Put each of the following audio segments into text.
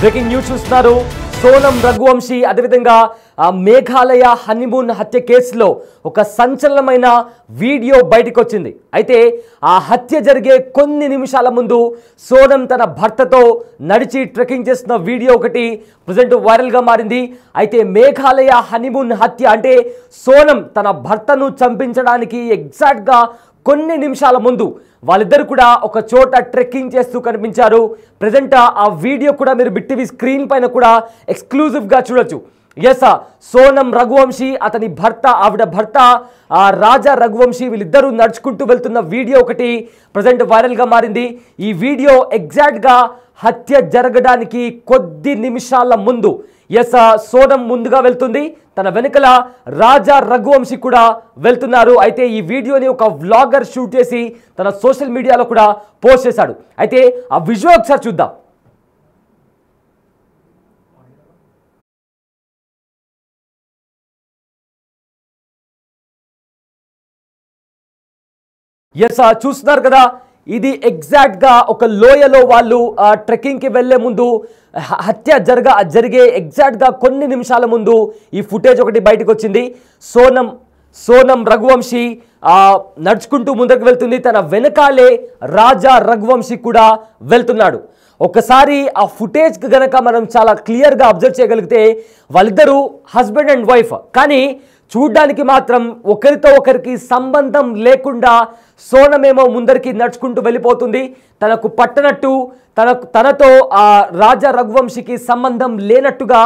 Breaking news చూస్తున్నారు. సోనం రఘువంశీ అదేవిధంగా Meghalaya honeymoon హత్య కేసులో ఒక సంచలనమైన వీడియో బయటకు వచ్చింది. అయితే ఆ హత్య జరిగే కొన్ని నిమిషాల ముందు సోనం తన భర్తతో నడిచి ట్రెక్కింగ్ చేస్తున్న వీడియో ఒకటి ప్రజెంట్ వైరల్గా మారింది. అయితే మేఘాలయ హనీమూన్ హత్య అంటే సోనం తన భర్తను చంపించడానికి ఎగ్జాక్ట్గా కొన్ని నిమిషాల ముందు వాళ్ళిద్దరు కూడా ఒక చోట ట్రెక్కింగ్ చేస్తూ కనిపించారు. ప్రజెంట్ ఆ వీడియో కూడా మీరు బిగ్ టీవీ స్క్రీన్ పైన కూడా ఎక్స్క్లూజివ్గా చూడొచ్చు. ఎస్, సోనం రఘువంశీ అతని భర్త, ఆవిడ భర్త రాజా రఘువంశీ వీళ్ళిద్దరూ నడుచుకుంటూ వెళ్తున్న వీడియో ఒకటి ప్రజెంట్ వైరల్గా మారింది. ఈ వీడియో ఎగ్జాక్ట్గా హత్య జరగడానికి కొద్ది నిమిషాల ముందు సోనం ముందుగా వెళ్తుంది, తన వెనుకల రాజా రఘువంశీ కూడా వెళ్తున్నారు. అయితే ఈ వీడియోని ఒక వ్లాగర్ షూట్ చేసి తన సోషల్ మీడియాలో కూడా పోస్ట్ చేశాడు. అయితే ఆ విజువల్ ఒకసారి చూద్దాం. చూస్తున్నారు కదా, ఇది ఎగ్జాక్ట్గా ఒక లోయలో వాళ్ళు ట్రెక్కింగ్కి వెళ్లే ముందు హత్య జరిగే ఎగ్జాక్ట్గా కొన్ని నిమిషాల ముందు ఈ ఫుటేజ్ ఒకటి బయటకు వచ్చింది. సోనం రఘువంశీ నడుచుకుంటూ ముందుకు వెళ్తుంది, తన వెనకాలే రాజా రఘువంశీ కూడా వెళ్తున్నాడు. ఒకసారి ఆ ఫుటేజ్ గనక మనం చాలా క్లియర్గా అబ్జర్వ్ చేయగలిగితే వాళ్ళిద్దరూ హస్బెండ్ అండ్ వైఫ్, కానీ చూడ్డానికి మాత్రం ఒకరితో ఒకరికి సంబంధం లేకుండా సోనమేమో ముందరికి నడుచుకుంటూ వెళ్ళిపోతుంది. తనకు పట్టనట్టు తనతో ఆ రాజా రఘువంశీకి సంబంధం లేనట్టుగా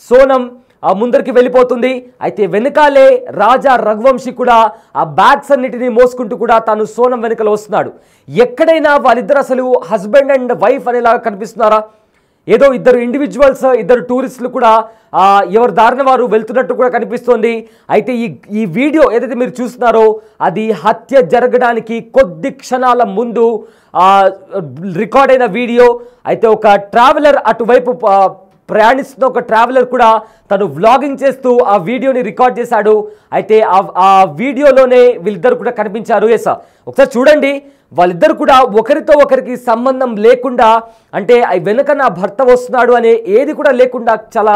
సోనం ముందరికి వెళ్ళిపోతుంది. అయితే వెనకాలే రాజా రఘువంశీ కూడా ఆ బ్యాగ్స్ అన్నిటినీ మోసుకుంటూ కూడా తాను సోనం వెనుకలో వస్తున్నాడు. ఎక్కడైనా వాళ్ళిద్దరు అసలు హస్బెండ్ అండ్ వైఫ్ అనేలాగా కనిపిస్తున్నారా? ఏదో ఇద్దరు ఇండివిజువల్స్, ఇద్దరు టూరిస్టులు కూడా ఎవరి దారిన వారు వెళ్తున్నట్టు కూడా కనిపిస్తోంది. అయితే ఈ వీడియో ఏదైతే మీరు చూస్తున్నారో అది హత్య జరగడానికి కొద్ది క్షణాల ముందు రికార్డ్ అయిన వీడియో. అయితే ఒక ట్రావెలర్ అటువైపు ప్రయాణిస్తున్న ఒక ట్రావెలర్ కూడా తను వ్లాగింగ్ చేస్తూ ఆ వీడియోని రికార్డ్ చేశాడు. అయితే ఆ వీడియోలోనే వీళ్ళిద్దరు కూడా కనిపించారు. ఒకసారి చూడండి, వాళ్ళిద్దరు కూడా ఒకరితో ఒకరికి సంబంధం లేకుండా, అంటే వెనుక నా భర్త వస్తున్నాడు అనే ఏది కూడా లేకుండా చాలా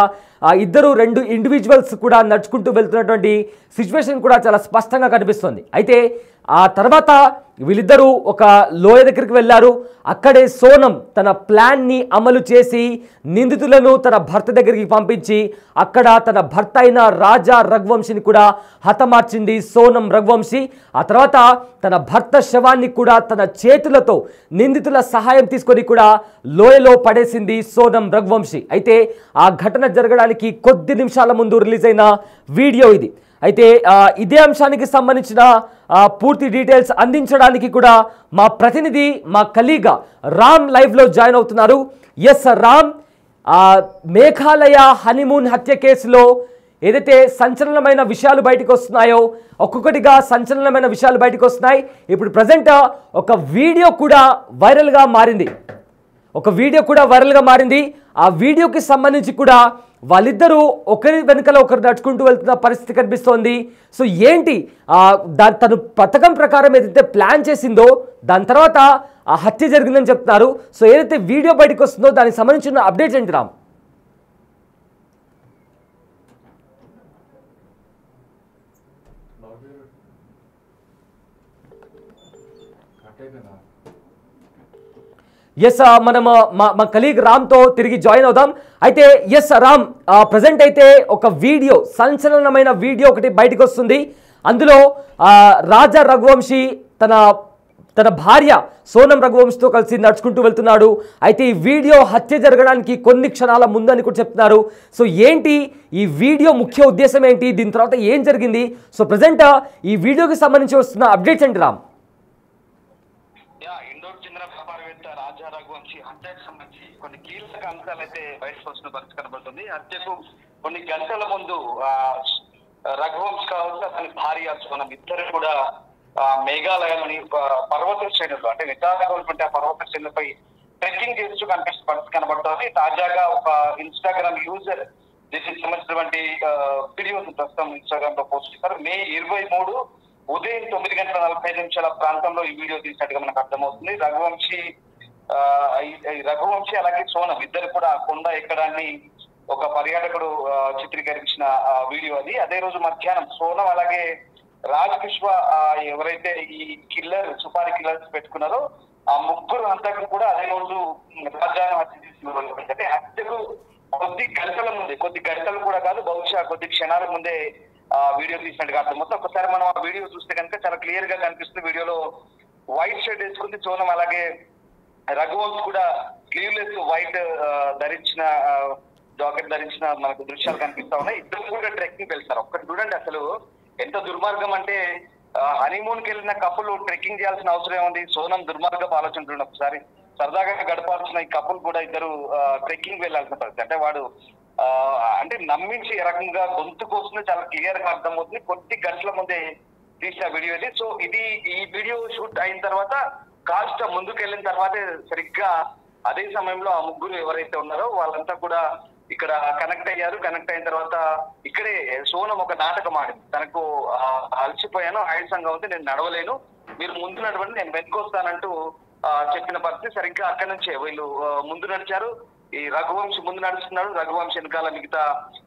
రెండు ఇండివిజువల్స్ కూడా నడుచుకుంటూ వెళ్తున్నటువంటి సిచ్యువేషన్ కూడా చాలా స్పష్టంగా కనిపిస్తుంది. అయితే ఆ తర్వాత వీళ్ళిద్దరూ ఒక లోయ దగ్గరికి వెళ్ళారు. అక్కడే సోనం తన ప్లాన్ని అమలు చేసి నిందితులను తన భర్త దగ్గరికి పంపించి అక్కడ తన భర్త అయిన రాజా రఘువంశీని కూడా హతమార్చింది సోనం రఘువంశీ. ఆ తర్వాత తన భర్త శవాన్ని కూడా తన చేతులతో నిందితుల సహాయం తీసుకొని కూడా లోయలో పడేసింది సోనం రఘువంశీ. అయితే ఆ ఘటన జరగడానికి కొద్ది నిమిషాల ముందు రిలీజ్ అయిన వీడియో ఇది. అయితే ఇదే అంశానికి సంబంధించిన పూర్తి డీటెయిల్స్ అందించడానికి కూడా మా ప్రతినిధి, మా కలీగ్ రామ్ లైవ్లో జాయిన్ అవుతున్నారు. రామ్, మేఘాలయ హనీమూన్ హత్య కేసులో ఏదైతే సంచలనమైన విషయాలు బయటకు వస్తున్నాయో ఒక్కొక్కటిగా సంచలనమైన విషయాలు బయటకు వస్తున్నాయి. ఇప్పుడు ప్రజెంట్ ఒక వీడియో కూడా వైరల్గా మారింది. ఆ వీడియోకి సంబంధించి కూడా వాళ్ళిద్దరూ ఒకరి వెనుకలో ఒకరు నడుచుకుంటూ వెళ్తున్న పరిస్థితి కనిపిస్తోంది. సో ఏంటి తను పథకం ప్రకారం ఏదైతే ప్లాన్ చేసిందో దాని తర్వాత ఆ హత్య జరిగిందని చెప్తున్నారు. సో ఏదైతే వీడియో బయటకు వస్తుందో దానికి సంబంధించిన అప్డేట్స్ ఏంటి రామ్? మనం మా కలీగ్ రామ్తో తిరిగి జాయిన్ అవుదాం. అయితే రామ్, ప్రజెంట్ అయితే ఒక వీడియో, సంచలనమైన వీడియో ఒకటి బయటకు వస్తుంది. అందులో రాజా రఘువంశీ తన భార్య సోనం రఘువంశీతో కలిసి నడుచుకుంటూ వెళ్తున్నాడు. అయితే ఈ వీడియో హత్య జరగడానికి కొన్ని క్షణాల ముందు అని కూడా చెప్తున్నారు. సో ఏంటి ఈ వీడియో ముఖ్య ఉద్దేశం ఏంటి, దీని తర్వాత ఏం జరిగింది? సో ప్రజెంట్ ఈ వీడియోకి సంబంధించి వస్తున్న అప్డేట్స్ ఏంటి రామ్? రాజా రఘువంశీ హత్యకు సంబంధించి కొన్ని కీలక అంశాలు అయితే బయటకు వస్తున్న పరిస్థితి కనబడుతుంది. హత్యకు కొన్ని గంటల ముందు రఘువంశీ కావచ్చు, అతని భార్య సోనం ఇద్దరు కూడా మేఘాలయలోని పర్వత శ్రేణులు, అంటే విశాఖగా ఉన్నటువంటి ఆ పర్వత శ్రేణులపై ట్రెక్కింగ్ చేస్తూ కనిపిస్తున్న పరిస్థితి కనబడుతుంది. తాజాగా ఒక ఇన్స్టాగ్రామ్ యూజర్ దీనికి సంబంధించినటువంటి వీడియోస్ ప్రస్తుతం ఇన్స్టాగ్రామ్ లో పోస్ట్ చేశారు. మే 23 ఉదయం 9:45 ప్రాంతంలో ఈ వీడియో తీసినట్టుగా మనకు అర్థమవుతుంది. రఘువంశీ రఘువంశీ అలాగే సోనం ఇద్దరు కూడా కొండ ఎక్కడాన్ని ఒక పర్యాటకుడు చిత్రీకరించిన వీడియో అది. అదే రోజు మధ్యాహ్నం సోనం అలాగే రాజ్ విశ్వ ఎవరైతే ఈ కిల్లర్ సుపారీ కిల్లర్స్ పెట్టుకున్నారో ఆ ముగ్గురు హంతకులు కూడా అదే రోజు రాజాను హత్య చేసిన. అంటే హత్యకు కొద్ది గంటలు కూడా కాదు, బహుశా కొద్ది క్షణాల ముందే వీడియో తీసినట్టుగా అర్థం. మొత్తం ఒకసారి మనం ఆ వీడియో చూస్తే కనుక చాలా క్లియర్ గా కనిపిస్తుంది. వీడియోలో వైట్ షర్ట్ వేసుకుంది సోనం, అలాగే రఘువంశ్ కూడా స్లీవ్లెస్ వైట్ ధరించిన జాకెట్ ధరించిన మనకు దృశ్యాలు కనిపిస్తా ఉన్నాయి. ఇద్దరు కూడా ట్రెక్కింగ్ వెళ్తారు. ఒక్కటి చూడండి, అసలు ఎంత దుర్మార్గం అంటే హనీమూన్ కి వెళ్ళిన కపుల్ ట్రెక్కింగ్ చేయాల్సిన అవసరం ఉంది. సోనం దుర్మార్గపు ఆలోచన చూడండి. ఒకసారి సరదాగా గడపాల్సిన ఈ కపుల్ కూడా ఇద్దరు ట్రెక్కింగ్ వెళ్లాల్సిన పరిస్థితి. అంటే వాడు అంటే నమ్మించి ఏ రకంగా గొంతు కోసం చాలా క్లియర్ గా అర్థమవుతుంది. కొద్ది గంటల ముందే తీసిన వీడియో ఇది. సో ఈ వీడియో షూట్ అయిన తర్వాత కాస్త ముందుకు వెళ్ళిన తర్వాతే సరిగ్గా అదే సమయంలో ఆ ముగ్గురు ఎవరైతే ఉన్నారో వాళ్ళంతా కూడా ఇక్కడ కనెక్ట్ అయ్యారు. కనెక్ట్ అయిన తర్వాత ఇక్కడే సోనం ఒక నాటకం ఆడింది. తనకు అలసిపోయాను, ఆయాసంగా ఉంది, నేను నడవలేను, మీరు ముందు నడవండి, నేను వెనుకొస్తానంటూ చెప్పిన పరిస్థితి. సరిగ్గా అక్కడి నుంచే వీళ్ళు ముందు నడిచారు. ఈ రఘువంశ్ ముందు నడుస్తున్నాడు, రఘువంశ్ వెనకాల మిగతా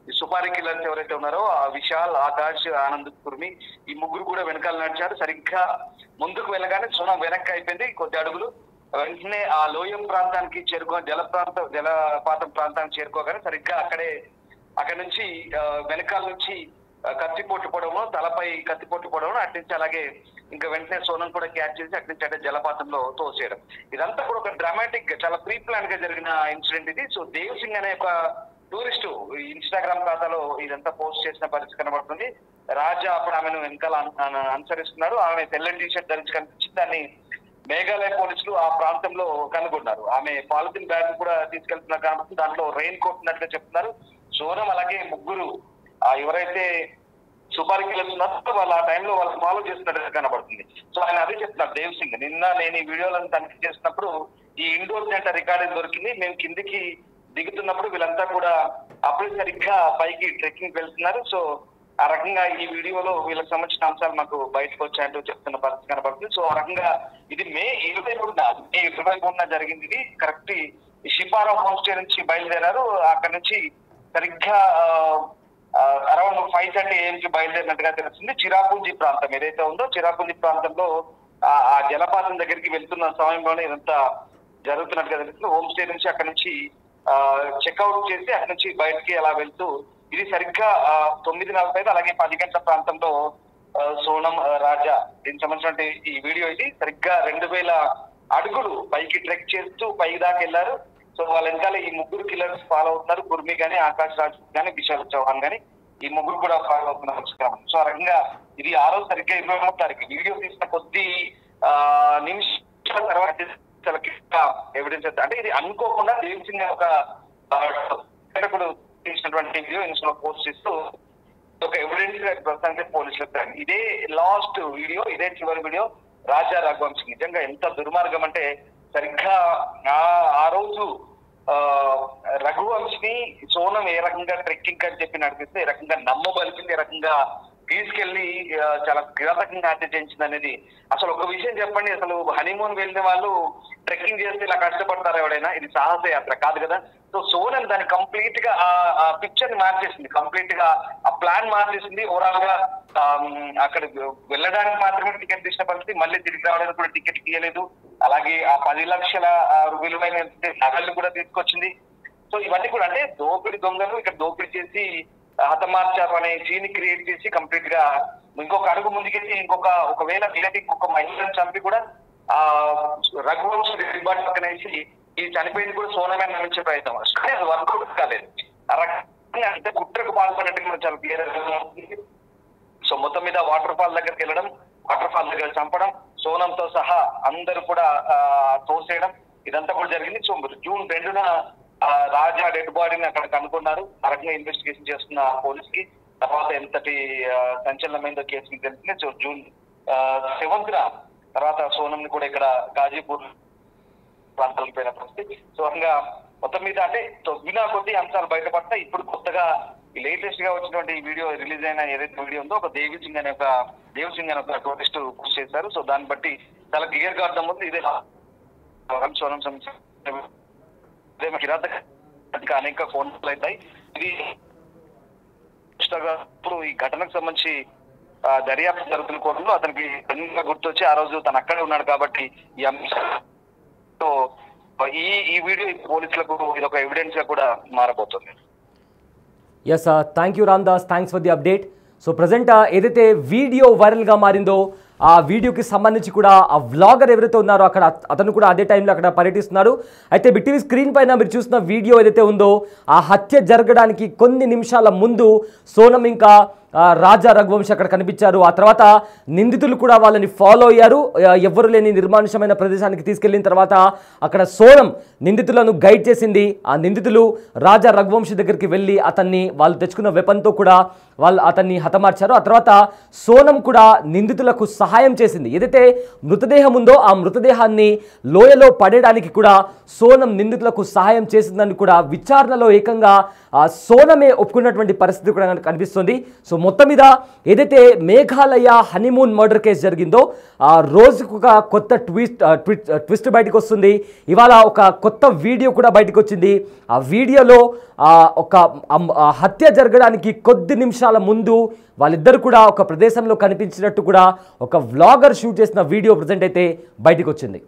ఈ సుపారీ కిల్లర్స్ ఎవరైతే ఉన్నారో ఆ విశాల్, ఆకాష్, ఆనంద్, కుర్మి ఈ ముగ్గురు కూడా వెనకాల నడిచారు. సరిగ్గా ముందుకు వెళ్ళగానే సోనం వెనక్కి అయిపోయింది కొద్ది అడుగులు. వెంటనే ఆ లోయం ప్రాంతానికి జలపాతం ప్రాంతానికి చేరుకోగానే సరిగ్గా అక్కడి నుంచి వెనకాల నుంచి కత్తిపోటు పొడవును, తలపై కత్తిపోటు పొడవును అటు నుంచి అలాగే ఇంకా వెంటనే సోనం కూడా క్యాచ్ చేసి అక్కడి నుంచి అంటే జలపాతంలో తోసేయడం. ఇదంతా కూడా ఒక డ్రామాటిక్, చాలా ప్రీ ప్లాన్ గా జరిగిన ఇన్సిడెంట్ ఇది. సో దేవ్ సింగ్ అనే ఒక టూరిస్ట్ ఇన్స్టాగ్రామ్ ఖాతాలో ఇదంతా పోస్ట్ చేసిన పరిస్థితి కనబడుతుంది. రాజా అప్పుడు ఆమెను వెనకాల అనుసరిస్తున్నారు. ఆమె తెల్లని టీషర్ట్ ధరించి కనిపించింది. దాన్ని మేఘాలయ పోలీసులు ఆ ప్రాంతంలో కనుగొన్నారు. ఆమె పాలిథిన్ బ్యాగ్ కూడా తీసుకెళ్తున్నారు కాబట్టి దాంట్లో రెయిన్ కోట్ ఉన్నట్టుగా చెప్తున్నారు. సోనం అలాగే ముగ్గురు ఎవరైతే సుపారీ కిల్లర్స్ ఉన్నారో వాళ్ళు ఆ టైంలో వాళ్ళు ఫాలో చేస్తున్నట్టుగా కనబడుతుంది. సో ఆయన అదే చెప్తున్నారు దేవ్ సింగ్. నిన్న నేను ఈ వీడియోలను తనిఖీ చేసినప్పుడు ఈ ఇండోర్ డేటా రికార్డింగ్ దొరికింది. మేము కిందికి దిగుతున్నప్పుడు వీళ్ళంతా కూడా అప్పుడే సరిగ్గా పైకి ట్రెక్కింగ్ వెళ్తున్నారు. సో ఆ రకంగా ఈ వీడియోలో వీళ్ళకి సంబంధించిన అంశాలు మాకు బయటకు వచ్చాయంటూ చెప్తున్న పరిస్థితి కనబడుతుంది. సో ఆ రకంగా ఇది మే 23న జరిగింది. ఇది కరెక్ట్ షిపారా హోమ్ స్టే నుంచి బయలుదేరారు. అక్కడ నుంచి సరిగ్గా అరౌండ్ 5:30 AM బయలుదేరినట్టుగా తెలుస్తుంది. చిరాపుంజి ప్రాంతం ఏదైతే ఉందో చిరాపుంజి ప్రాంతంలో ఆ జలపాతం దగ్గరికి వెళ్తున్న సమయంలోనే ఇదంతా జరుగుతున్నట్టుగా తెలుస్తుంది. హోమ్ స్టే నుంచి అక్కడ నుంచి చెక్అవుట్ చేసి అక్కడి నుంచి బయటికి అలా వెళ్తూ ఇది సరిగ్గా 9:45 అలాగే 10 గంటల ప్రాంతంలో సోనం, రాజా దీనికి సంబంధించిన ఈ వీడియో ఇది. సరిగ్గా 2000 అడుగులు పైకి ట్రెక్ చేస్తూ పైకి దాకా వెళ్ళారు. సో వాళ్ళ వెనకాల ఈ ముగ్గురు కిల్లర్స్ ఫాలో అవుతున్నారు. కుర్మి గానీ, ఆకాష్ రాజ్ గానీ, విశాల్ చౌహాన్ గానీ ఈ ముగ్గురు కూడా ఫాలో అవుతున్నారు. సో ఆ రకంగా ఇది ఆ రోజు సరిగ్గా 23వ తారీఖు వీడియో తీసిన కొద్ది నిమిషాల తర్వాత ఎవిడెన్స్ అంటే ఇది అనుకోకుండా దేవ్ సింగ్ ఒక తీసినటువంటి వీడియో ఇన్స్టాలో పోస్ట్ చేస్తూ ఒక ఎవిడెన్స్ ప్రస్తుతానికి పోలీసులు ఇదే లాస్ట్ వీడియో, ఇదే చివరి వీడియో రాజా రఘువంశ్. నిజంగా ఎంత దుర్మార్గం అంటే సరిగ్గా ఆ రోజు రఘువంశ్ ని సోనం ఏ రకంగా ట్రెక్కింగ్ అని చెప్పి నడిపిస్తే ఏ రకంగా నమ్మబలిపింది, ఏ రకంగా తీసుకెళ్లి చాలా కిరాతకంగా హత్య చేయించింది అనేది అసలు ఒక విషయం చెప్పండి. అసలు హనీమూన్ వెళ్ళిన వాళ్ళు ట్రెక్కింగ్ చేస్తే ఇలా కష్టపడతారు ఎవడైనా? ఇది సాహస యాత్ర కాదు కదా. సో సోనం దాన్ని కంప్లీట్ గా ఆ పిక్చర్ ని మార్చేసింది, కంప్లీట్ గా ఆ ప్లాన్ మార్చేసింది. ఓవరాల్ గా అక్కడ వెళ్ళడానికి మాత్రమే టికెట్ తీసిన పరిస్థితి, మళ్ళీ తిరిగి రావడానికి కూడా టికెట్ తీయలేదు. అలాగే ఆ 10 లక్షల విలువైన నగలు కూడా తీసుకొచ్చింది. సో ఇవన్నీ కూడా అంటే దోపిడి దొంగలు ఇక్కడ దోపిడి చేసి హతమార్చారు అనే సీన్ క్రియేట్ చేసి కంప్లీట్ గా ఇంకొక అడుగు ముందుకెళ్ళి ఒకవేళ ఇంకొక మహిళను చంపి కూడా ఆ రఘువంశ రిబార్డ్ పక్కన వేసి ఈ చనిపోయింది కూడా సోనమే నమ్మించే ప్రయత్నం. అది వర్కౌట్ కాలేదు. ఆ రకంగా అంటే కుట్రకు పాల్పడినట్టుగా చాలా క్లియర్ అవుతుంది. సో మొత్తం మీద వాటర్ ఫాల్ దగ్గరికి వెళ్ళడం, వాటర్ ఫాల్ దగ్గర చంపడం, సోనంతో సహా అందరూ కూడా తోసేయడం ఇదంతా కూడా జరిగింది. సో జూన్ 2న రాజా డెడ్ బాడీని అక్కడ కనుక్కున్నారు. ఆ రకంగా ఇన్వెస్టిగేషన్ చేస్తున్న పోలీస్ కి తర్వాత ఎంతటి సంచలనమైందో కేసు మీకు తెలిసింది. సో జూన్ 7న తర్వాత సోనం ని కూడా ఇక్కడ గాజీపూర్ ప్రాంతాలకు పోయిన పరిస్థితి. సో రకంగా మొత్తం మీద అంటే వినా కొద్ది అంశాలు బయటపడతాయి. ఇప్పుడు కొత్తగా ఈ లేటెస్ట్ గా వచ్చినటువంటి ఈ వీడియో రిలీజ్ అయిన ఏదైతే వీడియో ఉందో ఒక దేవ్ సింగ్ అనే ఒక టూరిస్ట్ పోస్ట్ చేశారు. సో దాన్ని బట్టి చాలా క్లియర్ గా అర్థం ఉంది ఇదే సోనం కిరాతక అనేక ఫోన్లు అవుతాయి. ఇది ఇప్పుడు ఈ ఘటనకు సంబంధించి దర్యాప్తు జరుగుతున్న కోణంలో అతనికి గుర్తొచ్చి ఆ రోజు తను అక్కడే ఉన్నాడు కాబట్టి ఈ అంశంతో ఈ వీడియో పోలీసులకు ఇది ఒక ఎవిడెన్స్ గా కూడా మారబోతుంది. Yes thank you Ramdas, thanks for the update. So present ఏదైతే వీడియో వైరల్గా మారిందో ఆ వీడియోకి సంబంధించి కూడా ఆ వ్లాగర్ ఎవరైతే ఉన్నారో అక్కడ అతను కూడా అదే టైంలో అక్కడ పర్యటిస్తున్నారు. అయితే బిగ్ టీవీ స్క్రీన్ పైన మీరు చూసిన వీడియో ఏదైతే ఉందో ఆ హత్య జరగడానికి కొన్ని నిమిషాల ముందు సోనం ఇంకా రాజా రఘువంశీ అక్కడ కనిపించారు. ఆ తర్వాత నిందితులు కూడా వాళ్ళని ఫాలో అయ్యారు. ఎవ్వరు లేని నిర్మానుషమైన ప్రదేశానికి తీసుకెళ్లిన తర్వాత అక్కడ సోనం నిందితులను గైడ్ చేసింది. ఆ నిందితులు రాజా రఘువంశీ దగ్గరికి వెళ్ళి అతన్ని వాళ్ళు తెచ్చుకున్న వెపన్తో కూడా వాళ్ళు అతన్ని హతమార్చారు. ఆ తర్వాత సోనం కూడా నిందితులకు సహాయం చేసింది. ఏదైతే మృతదేహం ఉందో ఆ మృతదేహాన్ని లోయలో పడేయడానికి కూడా సోనం నిందితులకు సహాయం చేసిందని కూడా విచారణలో ఏకంగా సోనమే ఒప్పుకున్నటువంటి పరిస్థితి కూడా కనిపిస్తుంది. సో మొత్తం మీద ఏదైతే మేఘాలయ హనీమూన్ మర్డర్ కేసు జరిగిందో ఆ రోజుకు ఒక కొత్త ట్విస్ట్ బయటకు వస్తుంది. ఇవాళ ఒక కొత్త వీడియో కూడా బయటకు వచ్చింది. ఆ వీడియోలో ఒక హత్య జరగడానికి కొద్ది నిమిషాల ముందు వాళ్ళిద్దరు కూడా ఒక ప్రదేశంలో కనిపించినట్టు కూడా ఒక వ్లాగర్ షూట్ చేసిన వీడియో ప్రజెంట్ అయితే బయటకు వచ్చింది.